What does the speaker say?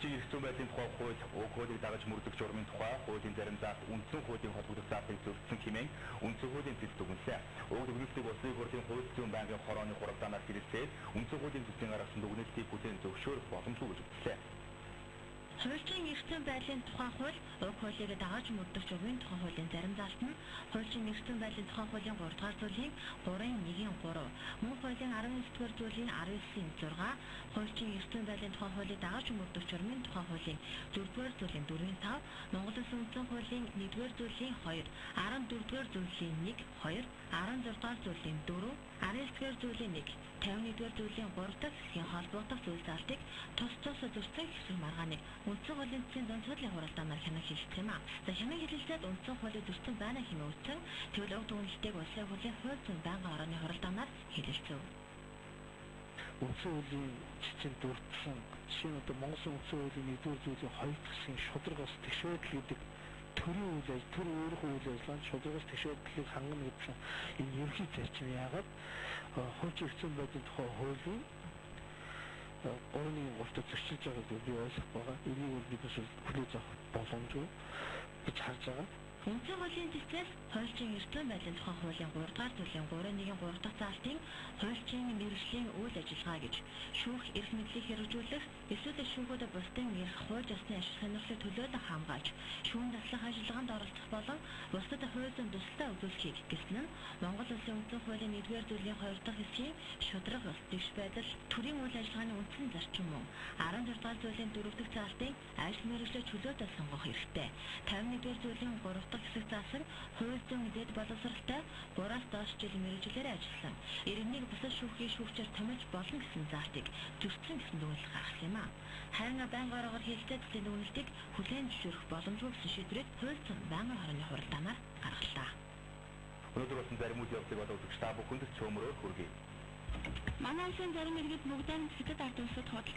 Хуульчийн эрх зүйн байдлын тухай хууль, уг хуулийг дагаж мөрдөх журмын тухай хуулийн зарим заалт үндсэн хуулийн холбогдох заалтыг зөрчсөн хэмээн үндсэн хуулийн төсөл дүгнэлээ. Уг дүгнэлтийг Улсын хурлын хууль зүйн байнгын хорооны хураалтаар хэрэгжүүлээд үндсэн хуулийн төслийн гаргасан дүгнэлтийг бүтээн зөвшөөрөх боломжгүй гэж үзлээ. Хуульчийн эрх зүйн байдлын тухай хууль, уг хуулийг дагаж мөрдөх журмын тухай хуулийн зарим заалт нь хуульчийн эрх зүйн байдлын тухай хуулийн 3 дугаар зүйлийн 3.1-3, мөн хуулийн 19-р зүйлийн 19-6, хуульчийн эрх зүйн байдлын тухай хуулийг дагаж мөрдөх журмын тухай хуулийн 4-р зүйлийн 4.5, Монгол Улсын үндсэн хуулийн 1-р зүйлийн 2, 14-р зүйлийн 1, 2, 16-р зүйлийн 4, 19-р зүйлийн 1, 51-р зүйлийн 3 дахь хэсгийн холбогдох зүйл заалтыг тус зөрчсөн хэсэг маргааныг үндсэн хуулийн төслийн дундсуудлын хураалтаар хянах хэлэлцэх юм аа. За хянах хэлэлцээд үндсэн хуулийг зөрчсөн байна хэмээн үздэн тэгвэл уг дүгнэлтийг Улсын хурлын хууль зүйн байнгын хорооны хураалтаар хэлэлцэв. Үндсэн хуулийн жишээ дурдсан жишээ нь одоо Монголын үндсэн хуулийн 1-р зүйлийн 2 дахь хэсгийн шударгаас тэгшөөдөл гэдэг төрийн үйл ажиллагаа, төр өөрийнхөө үйл ажиллагаанд шударгаас тэгшөөдлийг хангана гэсэн энэ ерөнхий зарчим яагаад хуульчийн эрх зүйн байдлын тухай хуулийн 3.3-т зөрчилж байгааг би ойлгох байгаа. Энийг бид хүлээж авах боломжгүй гэж харж байгаа. Үндсэн хуулийн төслөөс хуульчийн эрх зүйн байдлын тухай хуулийн 3 дугаар зүйлийн 3.1-3 дахь заалтын хуульчийн мэргэжлийн үйл ажиллагаа гэж шүүх эрх мэдлийг хэрэгжүүлэх эсвэл шүүхүүдэд бусдын эрх хууль ёсны ашиг сонирхлыг төлөөлөн хамгаалж шүүн таслах ажиллагаанд оролцох болон бусдад хууль зүйн туслалаа үзүүлэхийг гэсэн нь Монгол Улсын үндсэн хуулийн 1-р зүйлийн 2 дахь хэсгийн шударга тэгш байдал төрийн үйл ажиллагааны үндсэн зарчим мөн 16 дугаар зүйлийн 4 дахь заалтын ажил мэргэжлийг чөлөөтэй сонгох хэрэгтэй. 51-р зүйлийн 3 дахь хэсэг заасан хууль зүйн дэд боловсралтай 3-аас доош жил мэргэжлээр ажилласан. Иргэнийг бусад шүүхийн шүүгчээр томилж болно гэсэн заалтыг зөрчсөн гэсэн дүгнэлт гаргасан юм аа. Харин байнгын орогоор хэлэлцээд төслийн дүгнэлтийг хүлээн зөвшөөрөх боломжгүй гэсэн шийдвэрийг хууль зүйн байнгын хорооны хураалтаар гаргалаа. Өнөөдөр болсон зарим үйл явдлыг олгогч та бүхэнд цөмрөөр хүргэе. Манай улсын зарим иргэд бүгдээр сэтгэд ард улсад худалдаа